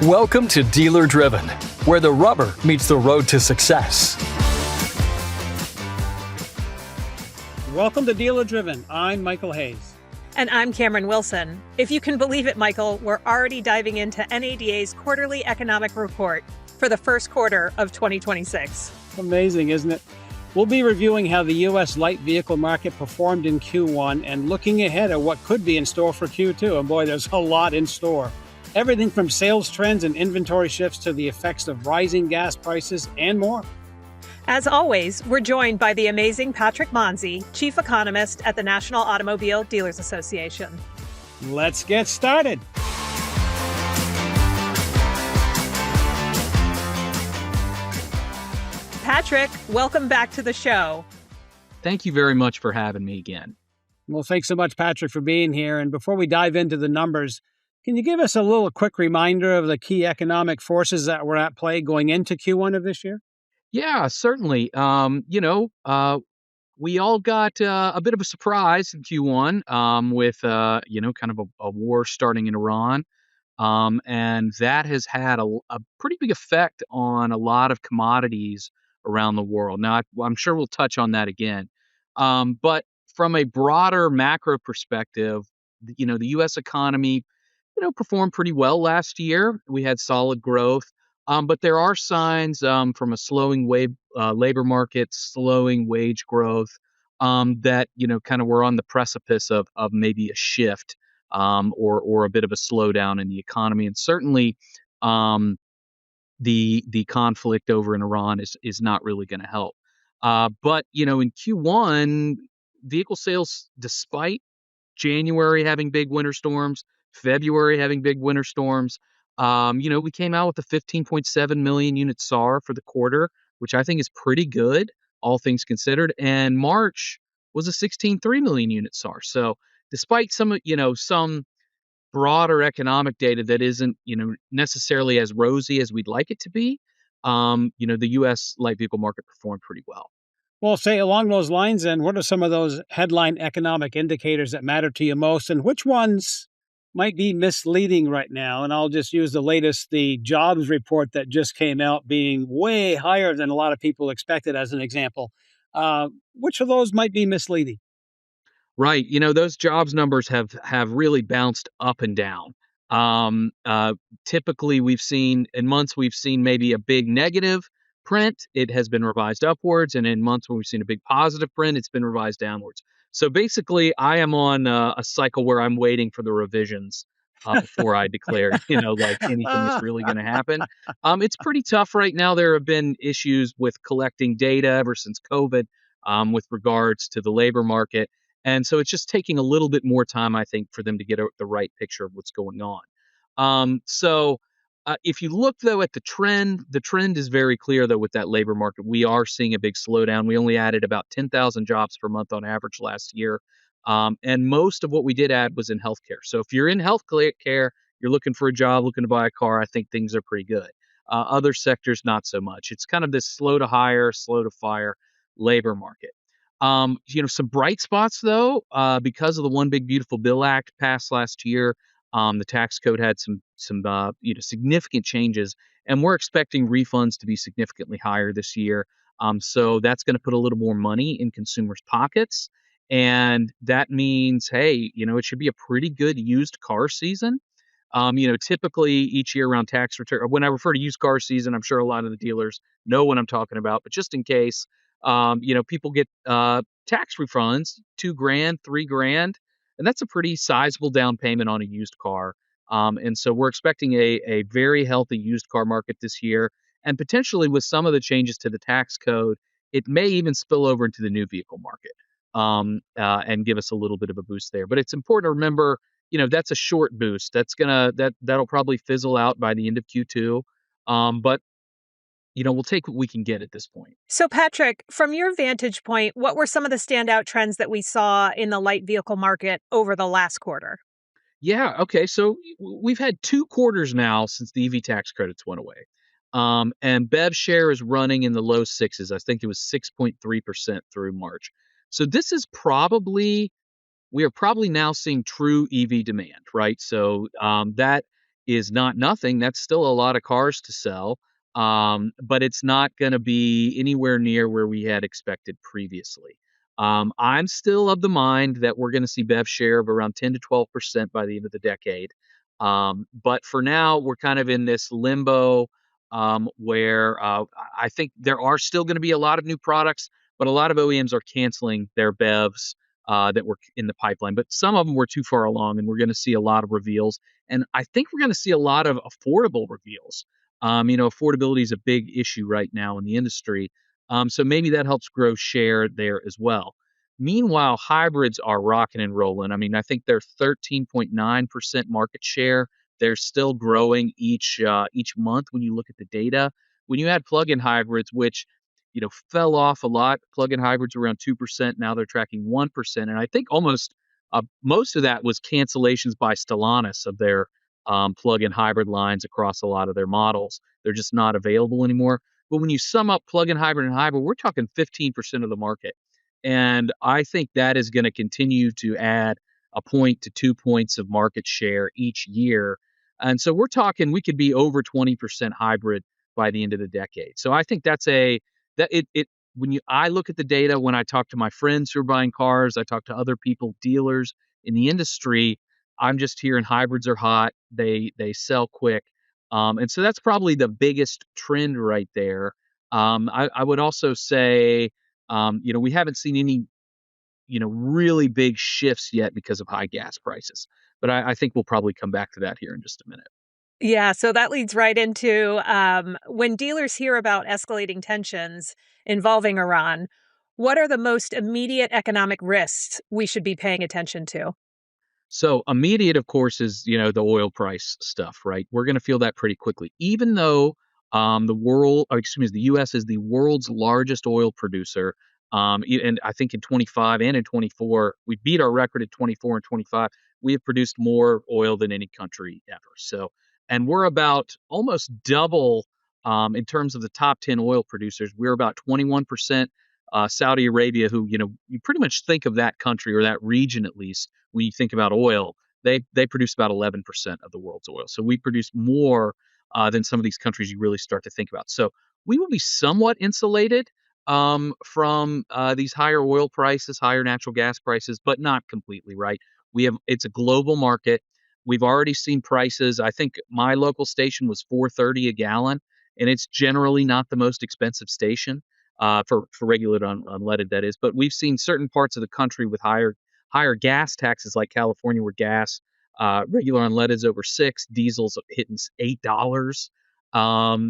Welcome to Dealer Driven, where the rubber meets the road to success. Welcome to Dealer Driven. I'm Michael Hayes. And I'm Camron Wilson. If you can believe it, Michael, we're already diving into NADA's quarterly economic report for the first quarter of 2026. Amazing, isn't it? We'll be reviewing how the U.S. light vehicle market performed in Q1 and looking ahead at what could be in store for Q2. And boy, there's a lot in store. Everything from sales trends and inventory shifts to the effects of rising gas prices and more. As always, we're joined by the amazing Patrick Manzi, Chief Economist at the National Automobile Dealers Association. Let's get started. Patrick, welcome back to the show. Thank you very much for having me again. Well, thanks so much, Patrick, for being here. And before we dive into the numbers, can you give us a quick reminder of the key economic forces that were at play going into Q1 of this year? Yeah, certainly. We all got a bit of a surprise in Q1 with, kind of a war starting in Iran. And that has had a pretty big effect on a lot of commodities around the world. Now, I'm sure we'll touch on that again. But from a broader macro perspective, the U.S. economy performed pretty well last year. We had solid growth, but there are signs from a slowing labor market, slowing wage growth, that kind of we're on the precipice of maybe a shift or a bit of a slowdown in the economy, and certainly the conflict over in Iran is not really going to help. But in Q1, vehicle sales, despite January having big winter storms, February having big winter storms. We came out with a 15.7 million unit SAAR for the quarter, which I think is pretty good, all things considered. And March was a 16.3 million unit SAAR. So despite some broader economic data that isn't, necessarily as rosy as we'd like it to be, the U.S. light vehicle market performed pretty well. Well, say along those lines, then, what are some of those headline economic indicators that matter to you most, and which ones might be misleading right now? And I'll just use the jobs report that just came out being way higher than a lot of people expected as an example. Which of those might be misleading? Right. Those jobs numbers have really bounced up and down. Typically, we've seen maybe a big negative print, it has been revised upwards. And in months when we've seen a big positive print, it's been revised downwards. So basically, I am on a cycle where I'm waiting for the revisions before I declare, like anything is really going to happen. It's pretty tough right now. There have been issues with collecting data ever since COVID with regards to the labor market. And so it's just taking a little bit more time, I think, for them to get the right picture of what's going on. If you look, though, at the trend is very clear, though, with that labor market. We are seeing a big slowdown. We only added about 10,000 jobs per month on average last year. And most of what we did add was in healthcare. So if you're in healthcare, you're looking for a job, looking to buy a car, I think things are pretty good. Other sectors, not so much. It's kind of this slow to hire, slow to fire labor market. Some bright spots, though, because of the One Big Beautiful Bill Act passed last year. The tax code had some significant changes, and we're expecting refunds to be significantly higher this year. So that's going to put a little more money in consumers' pockets, and that means, hey, it should be a pretty good used car season. Typically each year around tax return, when I refer to used car season, I'm sure a lot of the dealers know what I'm talking about, but just in case, people get tax refunds, $2,000, $3,000. And that's a pretty sizable down payment on a used car. And so we're expecting a very healthy used car market this year. And potentially with some of the changes to the tax code, it may even spill over into the new vehicle market and give us a little bit of a boost there. But it's important to remember, that's a short boost. That'll probably fizzle out by the end of Q2. But we'll take what we can get at this point. So, Patrick, from your vantage point, what were some of the standout trends that we saw in the light vehicle market over the last quarter? Yeah, okay. So we've had 2 quarters now since the EV tax credits went away. And BEV share is running in the low sixes. I think it was 6.3% through March. So we are probably now seeing true EV demand, right? So that is not nothing. That's still a lot of cars to sell, but it's not going to be anywhere near where we had expected previously. I'm still of the mind that we're going to see BEV share of around 10 to 12% by the end of the decade. But for now, we're kind of in this limbo where I think there are still going to be a lot of new products, but a lot of OEMs are canceling their BEVs that were in the pipeline. But some of them were too far along, and we're going to see a lot of reveals. And I think we're going to see a lot of affordable reveals. Affordability is a big issue right now in the industry. So maybe that helps grow share there as well. Meanwhile, hybrids are rocking and rolling. I mean, I think they're 13.9% market share. They're still growing each month when you look at the data. When you add plug-in hybrids, which fell off a lot, plug-in hybrids around 2%. Now they're tracking 1%, and I think almost most of that was cancellations by Stellantis of their plug-in hybrid lines across a lot of their models. They're just not available anymore. But when you sum up plug-in hybrid and hybrid, we're talking 15% of the market. And I think that is going to continue to add a point to 2 points of market share each year. And so we're talking we could be over 20% hybrid by the end of the decade. So I think that's I look at the data, when I talk to my friends who are buying cars, I talk to other people, dealers in the industry, I'm just hearing hybrids are hot. They sell quick. And so that's probably the biggest trend right there. I would also say, we haven't seen any, really big shifts yet because of high gas prices. But I think we'll probably come back to that here in just a minute. Yeah, so that leads right into when dealers hear about escalating tensions involving Iran, what are the most immediate economic risks we should be paying attention to? So immediate, of course, is the oil price stuff, right? We're going to feel that pretty quickly, even though the U.S. is the world's largest oil producer. And I think in 25 and in 24, we beat our record at 24 and 25. We have produced more oil than any country ever. So, and we're about almost double in terms of the top 10 oil producers. We're about 21%. Saudi Arabia, who you pretty much think of that country or that region at least when you think about oil, they produce about 11% of the world's oil. So we produce more than some of these countries you really start to think about. So we will be somewhat insulated from these higher oil prices, higher natural gas prices, but not completely, right? It's a global market. We've already seen prices. I think my local station was $4.30 a gallon, and it's generally not the most expensive station for regular unleaded, that is. But we've seen certain parts of the country with higher gas taxes, like California, where gas regular unleaded is over $6, diesel's hitting $8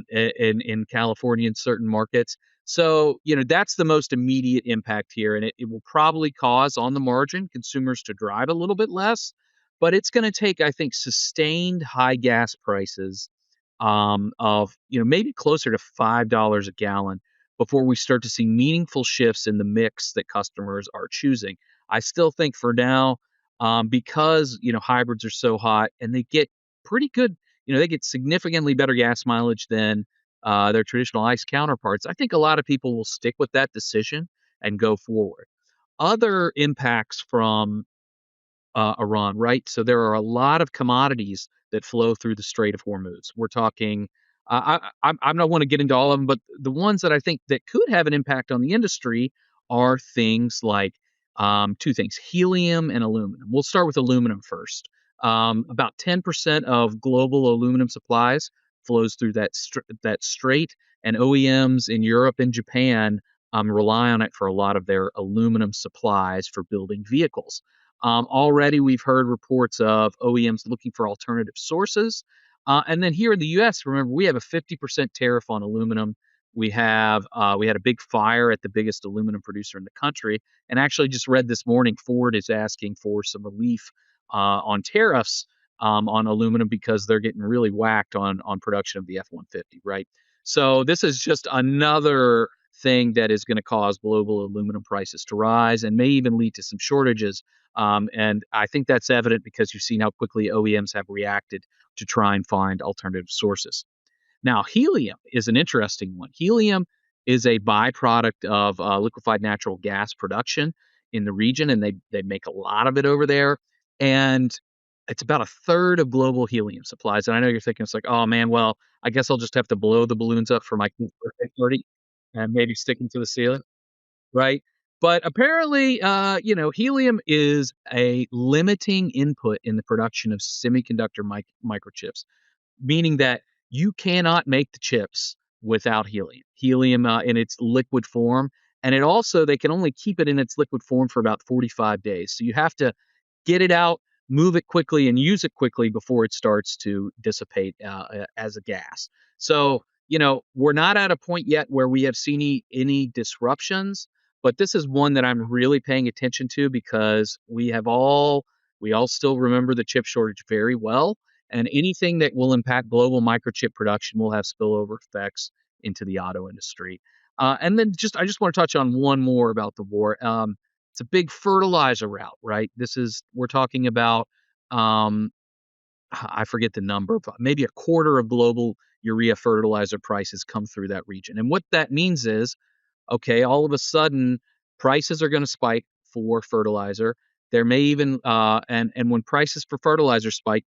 in California in certain markets. So that's the most immediate impact here, and it will probably cause on the margin consumers to drive a little bit less. But it's going to take, I think, sustained high gas prices of maybe closer to $5 a gallon before we start to see meaningful shifts in the mix that customers are choosing. I still think for now, because hybrids are so hot and they get pretty good, they get significantly better gas mileage than their traditional ICE counterparts. I think a lot of people will stick with that decision and go forward. Other impacts from Iran, right? So there are a lot of commodities that flow through the Strait of Hormuz. We're talking. I'm not want to get into all of them, but the ones that I think that could have an impact on the industry are things like two things: helium and aluminum. We'll start with aluminum first. About 10% of global aluminum supplies flows through that strait, and OEMs in Europe and Japan rely on it for a lot of their aluminum supplies for building vehicles. Already, we've heard reports of OEMs looking for alternative sources. And then here in the U.S., remember, we have a 50% tariff on aluminum. We had a big fire at the biggest aluminum producer in the country. And actually just read this morning, Ford is asking for some relief on tariffs on aluminum because they're getting really whacked on production of the F-150, right? So this is just another thing that is going to cause global aluminum prices to rise and may even lead to some shortages. And I think that's evident because you've seen how quickly OEMs have reacted to try and find alternative sources. Now, helium is an interesting one. Helium is a byproduct of liquefied natural gas production in the region, and they make a lot of it over there. And It's about a third of global helium supplies. And I know you're thinking it's like, oh man, well, I guess I'll just have to blow the balloons up for my kid's birthday party and maybe sticking to the ceiling, right? But apparently, helium is a limiting input in the production of semiconductor microchips, meaning that you cannot make the chips without helium in its liquid form. And it also, they can only keep it in its liquid form for about 45 days. So you have to get it out, move it quickly, and use it quickly before it starts to dissipate as a gas. So, we're not at a point yet where we have seen any disruptions, but this is one that I'm really paying attention to because we all still remember the chip shortage very well, and anything that will impact global microchip production will have spillover effects into the auto industry. And then I just want to touch on one more about the war. It's a big fertilizer route, right? We're talking about, um, I forget the number, but maybe a quarter of global urea fertilizer prices come through that region. And what that means is, okay, all of a sudden prices are going to spike for fertilizer. There may even and when prices for fertilizer spike,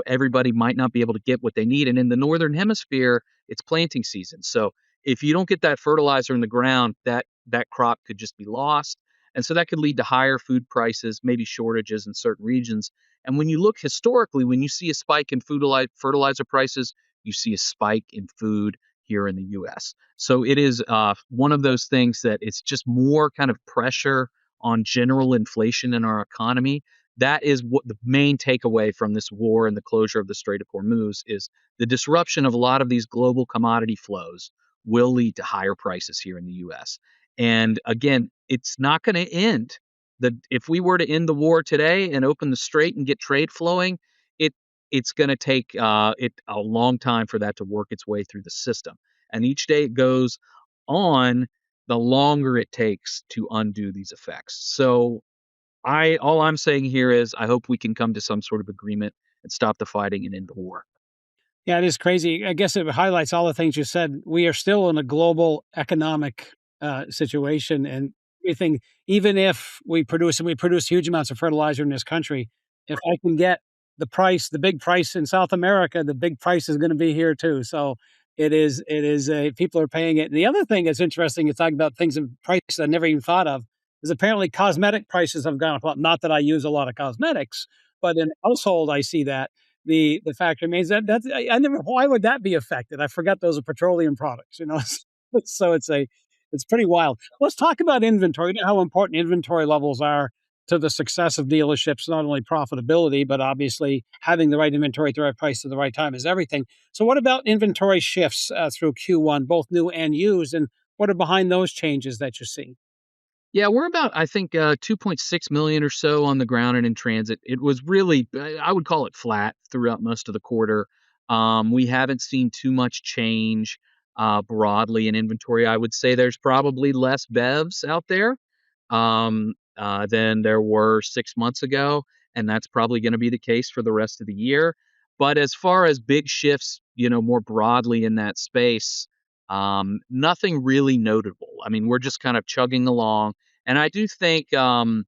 everybody might not be able to get what they need. And in the northern hemisphere, it's planting season. So if you don't get that fertilizer in the ground, that crop could just be lost. And so that could lead to higher food prices, maybe shortages in certain regions. And when you look historically, when you see a spike in fertilizer prices, you see a spike in food here in the US. So it is one of those things that it's just more kind of pressure on general inflation in our economy. That is what the main takeaway from this war and the closure of the Strait of Hormuz is. The disruption of a lot of these global commodity flows will lead to higher prices here in the US. And again, it's not going to end. If we were to end the war today and open the strait and get trade flowing, it it's going to take it a long time for that to work its way through the system. And each day it goes on, the longer it takes to undo these effects. So all I'm saying here is I hope we can come to some sort of agreement and stop the fighting and end the war. Yeah, it is crazy. I guess it highlights all the things you said. We are still in a global economic situation, and everything. Even if we produce huge amounts of fertilizer in this country, if I can get the big price in South America, the big price is going to be here too. So it is people are paying it. And the other thing that's interesting is talking about things in prices I never even thought of is apparently cosmetic prices have gone up a lot. Not that I use a lot of cosmetics, but in household I see that the fact remains that I never why would that be affected? I forgot those are petroleum products, so it's pretty wild. Let's talk about inventory. You know how important inventory levels are to the success of dealerships, not only profitability, but obviously having the right inventory at the right price at the right time is everything. So what about inventory shifts through Q1, both new and used, and what are behind those changes that you see? Yeah, we're about, I think, 2.6 million or so on the ground and in transit. It was really, I would call it flat throughout most of the quarter. We haven't seen too much change broadly in inventory. I would say there's probably less BEVs out there than there were 6 months ago, and that's probably going to be the case for the rest of the year. But as far as big shifts, more broadly in that space, nothing really notable. I mean, we're just kind of chugging along. And I do think the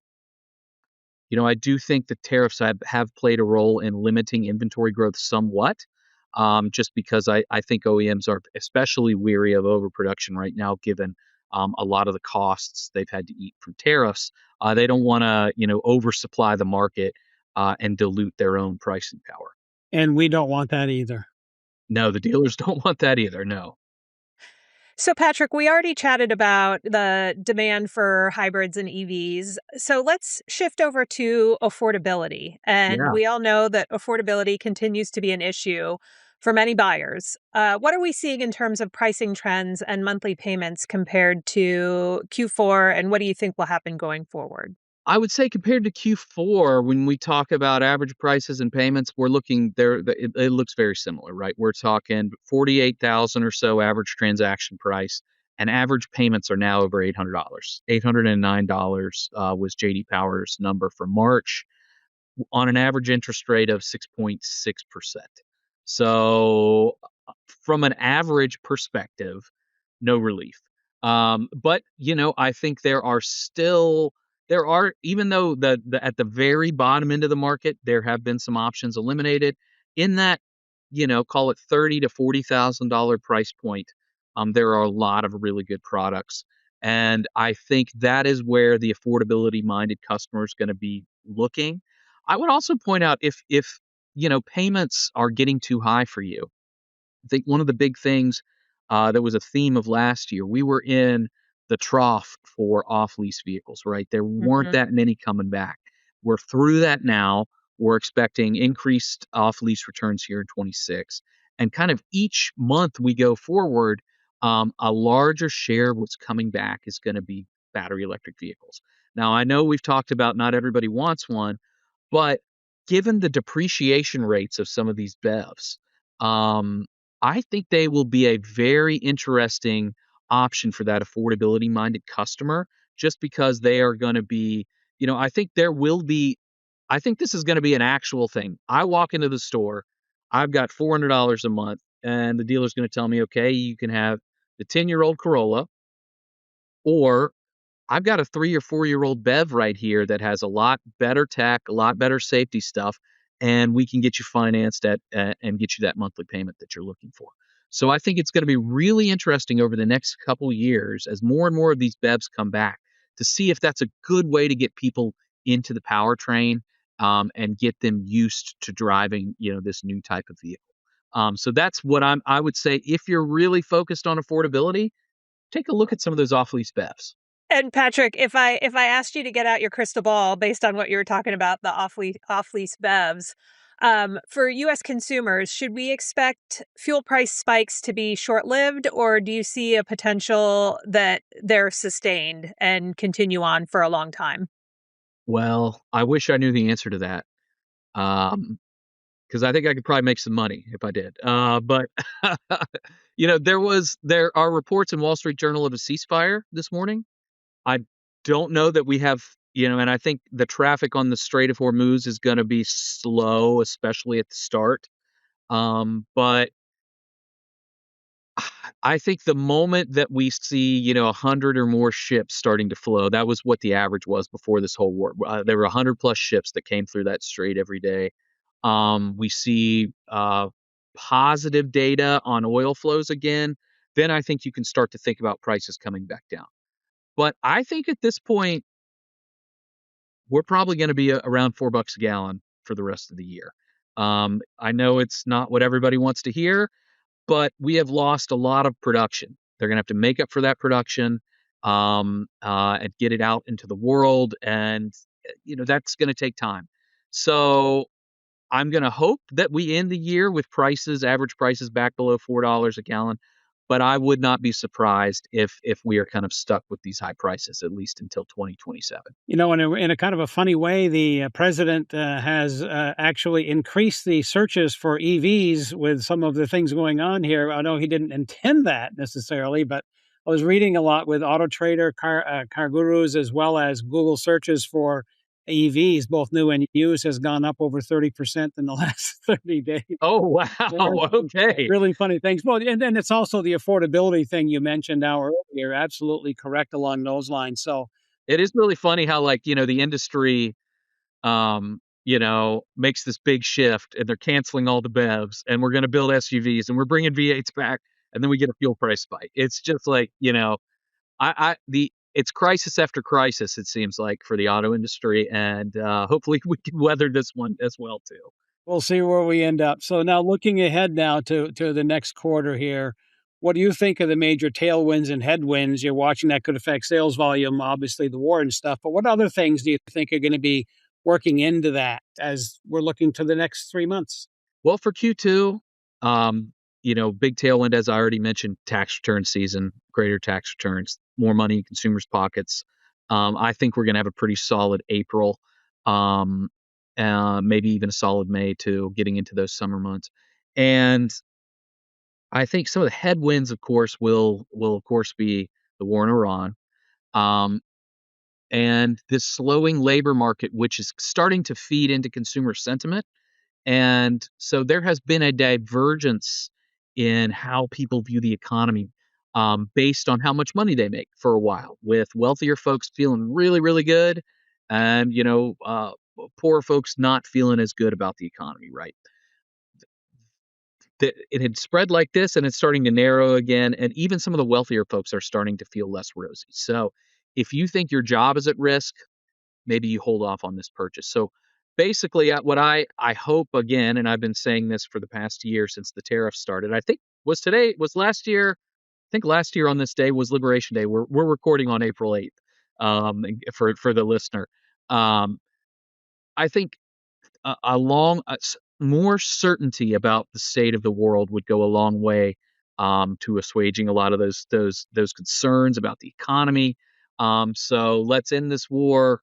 tariffs have played a role in limiting inventory growth somewhat, just because I think OEMs are especially weary of overproduction right now, given a lot of the costs they've had to eat from tariffs. They don't want to, oversupply the market and dilute their own pricing power. And we don't want that either. No, the dealers don't want that either. No. So, Patrick, we already chatted about the demand for hybrids and EVs. So let's shift over to affordability. And Yeah. we all know that affordability continues to be an issue for many buyers. What are we seeing in terms of pricing trends and monthly payments compared to Q4? And what do you think will happen going forward? I would say compared to Q4, when we talk about average prices and payments, we're looking there. It looks very similar, right? We're talking 48,000 or so average transaction price, and average payments are now over $800. $809 was JD Power's number for March on an average interest rate of 6.6%. So, from an average perspective, no relief. But I think there are still there are, even though the at the very bottom end of the market, there have been some options eliminated in that, call it $30,000 to $40,000 price point. There are a lot of really good products. And I think that is where the affordability minded customer is going to be looking. I would also point out if payments are getting too high for you. I think one of the big things that was a theme of last year, we were in the trough for off-lease vehicles, right? There weren't Mhm. that many coming back. We're through that now. We're expecting increased off-lease returns here in 26. And kind of each month we go forward, a larger share of what's coming back is going to be battery electric vehicles. Now, I know we've talked about not everybody wants one, but given the depreciation rates of some of these BEVs, um, I think they will be a very interesting option for that affordability minded customer just because they are going to be, I think I think this is going to be an actual thing. I walk into the store, I've got $400 a month, and the dealer's going to tell me, okay, you can have the 10-year-old Corolla, or I've got a 3 or 4 year old BEV right here that has a lot better tech, a lot better safety stuff, and we can get you financed and get you that monthly payment that you're looking for. So I think it's going to be really interesting over the next couple years as more and more of these BEVs come back to see if that's a good way to get people into the powertrain, and get them used to driving, this new type of vehicle. So that's what I would say if you're really focused on affordability, take a look at some of those off-lease BEVs. And Patrick, if I asked you to get out your crystal ball based on what you were talking about, the off-lease BEVs, for U.S. consumers, should we expect fuel price spikes to be short-lived, or do you see a potential that they're sustained and continue on for a long time? Well, I wish I knew the answer to that. Because I think I could probably make some money if I did. But there are reports in Wall Street Journal of a ceasefire this morning. I don't know that we have, and I think the traffic on the Strait of Hormuz is going to be slow, especially at the start. But I think the moment that we see, 100 or more ships starting to flow, that was what the average was before this whole war. There were 100 plus ships that came through that strait every day. We see positive data on oil flows again. Then I think you can start to think about prices coming back down. But I think at this point, we're probably going to be around $4 a gallon for the rest of the year. I know it's not what everybody wants to hear, but we have lost a lot of production. They're going to have to make up for that production, and get it out into the world, and that's going to take time. So I'm going to hope that we end the year with average prices back below $4 a gallon, but I would not be surprised if we are kind of stuck with these high prices at least until 2027. In a kind of a funny way, the president has actually increased the searches for EVs with some of the things going on here. I know he didn't intend that necessarily, but I was reading a lot with Auto Trader, Car Gurus, as well as Google searches for EVs, both new and used, has gone up over 30% in the last 30 days. Oh, There are wow. some Okay. really funny things. Well, and then it's also the affordability thing you mentioned now earlier. You're absolutely correct along those lines. So, It is really funny how, like, the industry, makes this big shift and they're canceling all the BEVs and we're going to build SUVs and we're bringing V8s back, and then we get a fuel price spike. It's just like, it's crisis after crisis, it seems like, for the auto industry. And hopefully we can weather this one as well, too. we'll see where we end up. So now looking ahead now to the next quarter here, what do you think of the major tailwinds and headwinds you're watching that could affect sales volume? Obviously, the war and stuff, but what other things do you think are going to be working into that as we're looking to the next 3 months? Well, for Q2, big tailwind, as I already mentioned, tax return season, greater tax returns, more money in consumers' pockets. I think we're going to have a pretty solid April, um, maybe even a solid May too, getting into those summer months. And I think some of the headwinds, of course, will of course be the war in Iran, um, and this slowing labor market, which is starting to feed into consumer sentiment. And so there has been a divergence in how people view the economy, based on how much money they make for a while, with wealthier folks feeling really, really good, and poor folks not feeling as good about the economy, right? It had spread like this, and it's starting to narrow again, and even some of the wealthier folks are starting to feel less rosy. So if you think your job is at risk, maybe you hold off on this purchase. So basically, what I hope, again, and I've been saying this for the past year since the tariffs started. I think was last year. I think last year on this day was Liberation Day. We're recording on April 8th. For the listener, um, I think more certainty about the state of the world would go a long way to assuaging a lot of those concerns about the economy. So let's end this war.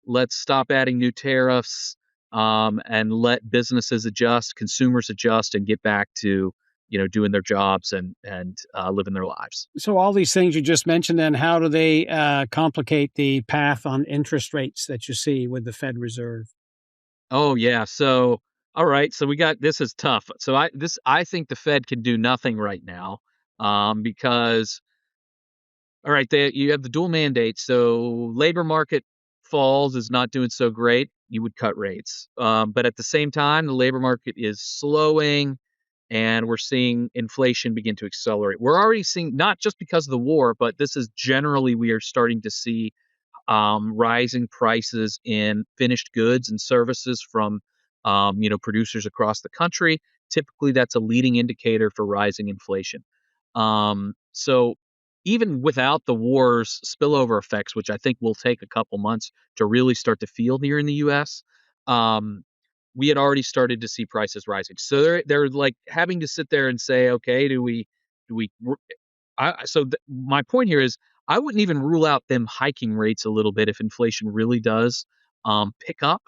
Let's stop adding new tariffs, and let businesses adjust, consumers adjust, and get back to doing their jobs and living their lives. So all these things you just mentioned, then how do they complicate the path on interest rates that you see with the Fed Reserve? Oh yeah. So all right. So we got this is tough. So I think the Fed can do nothing right now, because all right, you have the dual mandate. So labor market falls is not doing so great. You would cut rates, but at the same time, the labor market is slowing, and we're seeing inflation begin to accelerate. We're already seeing, not just because of the war, but this is generally, we are starting to see rising prices in finished goods and services from producers across the country. Typically, that's a leading indicator for rising inflation. So even without the war's spillover effects, which I think will take a couple months to really start to feel here in the U.S., um, we had already started to see prices rising. So they're like having to sit there and say, okay, do we my point here is I wouldn't even rule out them hiking rates a little bit if inflation really does pick up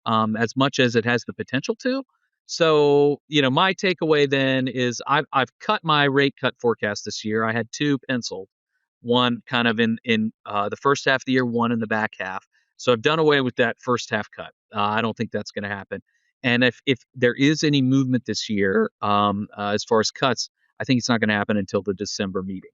as much as it has the potential to. So, my takeaway then is I've cut my rate cut forecast this year. I had two penciled, one kind of in the first half of the year, one in the back half. So I've done away with that first half cut. I don't think that's going to happen. And if there is any movement this year, as far as cuts, I think it's not going to happen until the December meeting.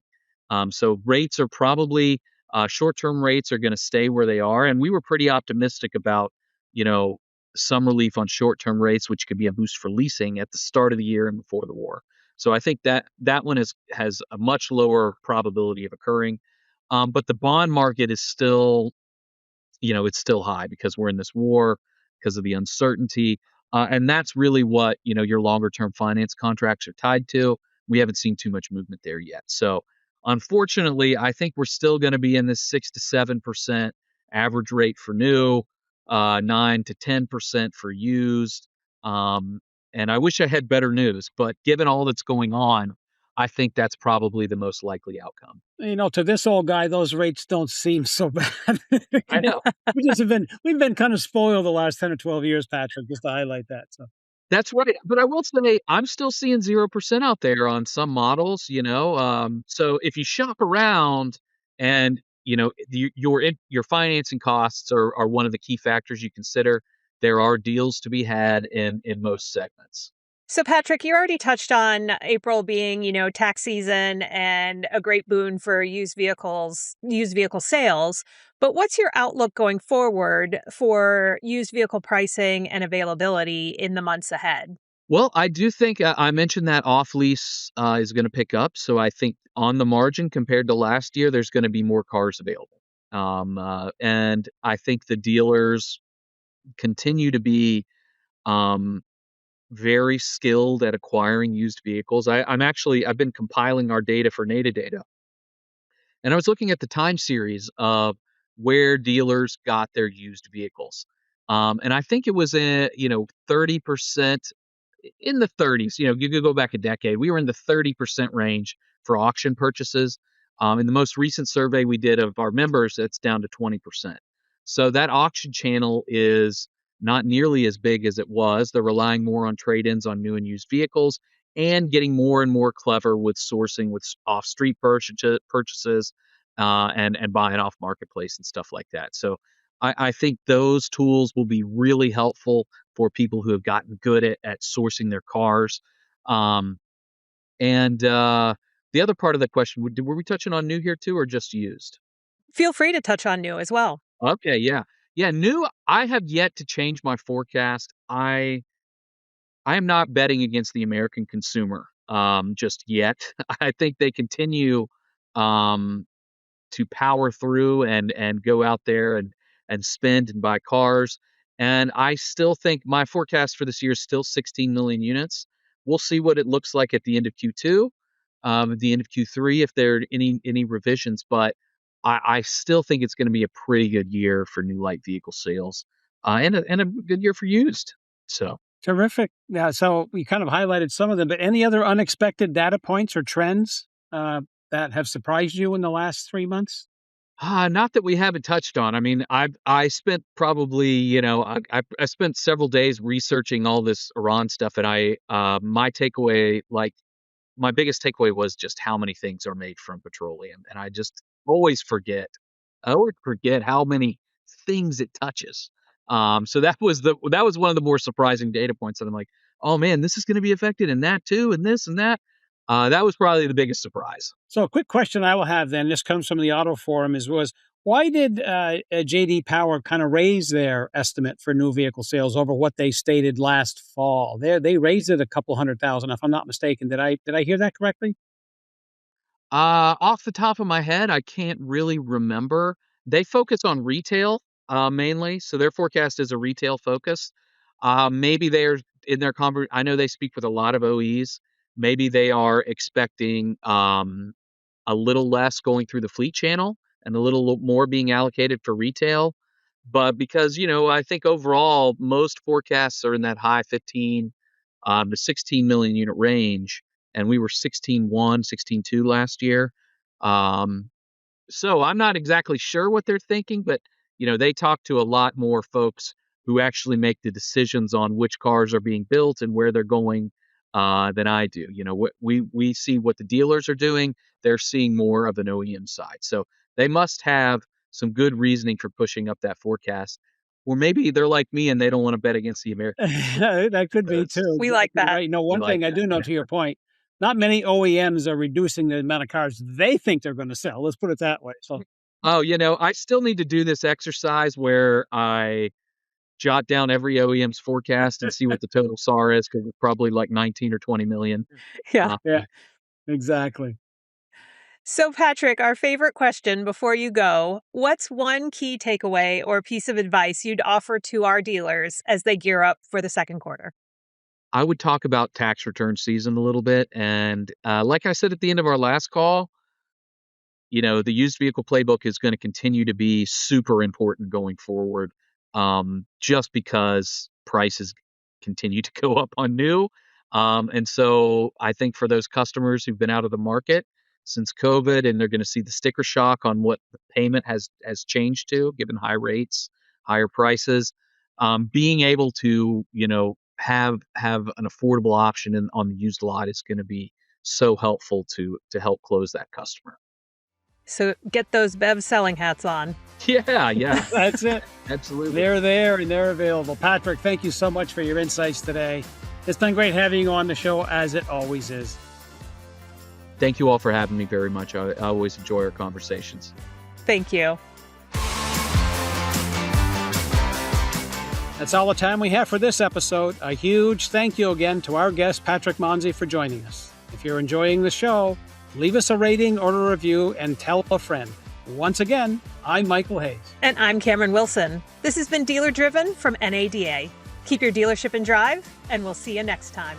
So rates are probably short-term rates are going to stay where they are, and we were pretty optimistic about you know some relief on short-term rates, which could be a boost for leasing at the start of the year and before the war. So I think that one has a much lower probability of occurring, but the bond market is still it's still high because we're in this war, because of the uncertainty. And that's really what, your longer term finance contracts are tied to. We haven't seen too much movement there yet. So unfortunately, I think we're still going to be in this 6 to 7% average rate for new, 9 to 10% for used. Um, and I wish I had better news, but given all that's going on, I think that's probably the most likely outcome. To this old guy, those rates don't seem so bad. I know. We've been kind of spoiled the last 10 or 12 years, Patrick, just to highlight that. So That's right, but I will say I'm still seeing 0% out there on some models. So if you shop around and, your financing costs are one of the key factors you consider, there are deals to be had in most segments. So, Patrick, you already touched on April being, tax season and a great boon for used vehicle sales. But what's your outlook going forward for used vehicle pricing and availability in the months ahead? Well, I do think I mentioned that off lease is going to pick up. So I think on the margin compared to last year, there's going to be more cars available. And I think the dealers continue to be um, very skilled at acquiring used vehicles. I've been compiling our data for NADA data, and I was looking at the time series of where dealers got their used vehicles. And I think it was 30%, in the 30s. You could go back a decade. We were in the 30% range for auction purchases. In the most recent survey we did of our members, it's down to 20%. So that auction channel is not nearly as big as it was. They're relying more on trade-ins on new and used vehicles and getting more and more clever with sourcing with off-street purchases, and buying off marketplace and stuff like that. So I think those tools will be really helpful for people who have gotten good at sourcing their cars. Um, and the other part of the question, were we touching on new here too, or just used? Feel free to touch on new as well. Okay, yeah. Yeah, new. I have yet to change my forecast. I am not betting against the American consumer just yet. I think they continue um, to power through and go out there and spend and buy cars. And I still think my forecast for this year is still 16 million units. We'll see what it looks like at the end of Q2, at the end of Q3 if there are any revisions. But I still think it's going to be a pretty good year for new light vehicle sales, and a good year for used. So. Terrific. Yeah, so we kind of highlighted some of them, but any other unexpected data points or trends that have surprised you in the last 3 months? Not that we haven't touched on. I mean, I spent probably, I spent several days researching all this Iran stuff, and my takeaway, like my biggest takeaway was just how many things are made from petroleum, and I just always forget. I always forget how many things it touches. So that was one of the more surprising data points that I'm like, oh man, this is going to be affected, and that too, and this and that. That was probably the biggest surprise. So a quick question I will have then, this comes from the Auto Forum, was why did J.D. Power kind of raise their estimate for new vehicle sales over what they stated last fall? They raised it a couple 100,000, if I'm not mistaken. Did I hear that correctly? Off the top of my head, I can't really remember. They focus on retail mainly, so their forecast is a retail focus. Maybe they're in their I know they speak with a lot of OEs. Maybe they are expecting a little less going through the fleet channel and a little more being allocated for retail. But because, I think overall, most forecasts are in that high 15 to 16 million unit range. And we were 16.1, 16.2 last year. So I'm not exactly sure what they're thinking, but, they talk to a lot more folks who actually make the decisions on which cars are being built and where they're going than I do. We see what the dealers are doing. They're seeing more of an OEM side. So they must have some good reasoning for pushing up that forecast. Or maybe they're like me and they don't want to bet against the American. That could be too. We like that. Right. One thing I do know, to your point, not many OEMs are reducing the amount of cars they think they're going to sell. Let's put it that way. So, I still need to do this exercise where I jot down every OEM's forecast and see what the total SAR is, because it's probably like 19 or 20 million. Yeah. Yeah, exactly. So, Patrick, our favorite question before you go, what's one key takeaway or piece of advice you'd offer to our dealers as they gear up for the second quarter? I would talk about tax return season a little bit. And like I said at the end of our last call, the used vehicle playbook is going to continue to be super important going forward, just because prices continue to go up on new. And so I think for those customers who've been out of the market since COVID, and they're going to see the sticker shock on what the payment has changed to, given high rates, higher prices, being able to, have an affordable option on the used lot is going to be so helpful to help close that customer. So get those Bev selling hats on. Yeah. That's it. Absolutely. They're there and they're available. Patrick, thank you so much for your insights today. It's been great having you on the show, as it always is. Thank you all for having me very much. I always enjoy our conversations. Thank you. That's all the time we have for this episode. A huge thank you again to our guest, Patrick Manzi, for joining us. If you're enjoying the show, leave us a rating or a review and tell a friend. Once again, I'm Michael Hayes. And I'm Cameron Wilson. This has been Dealer Driven from NADA. Keep your dealership in drive, and we'll see you next time.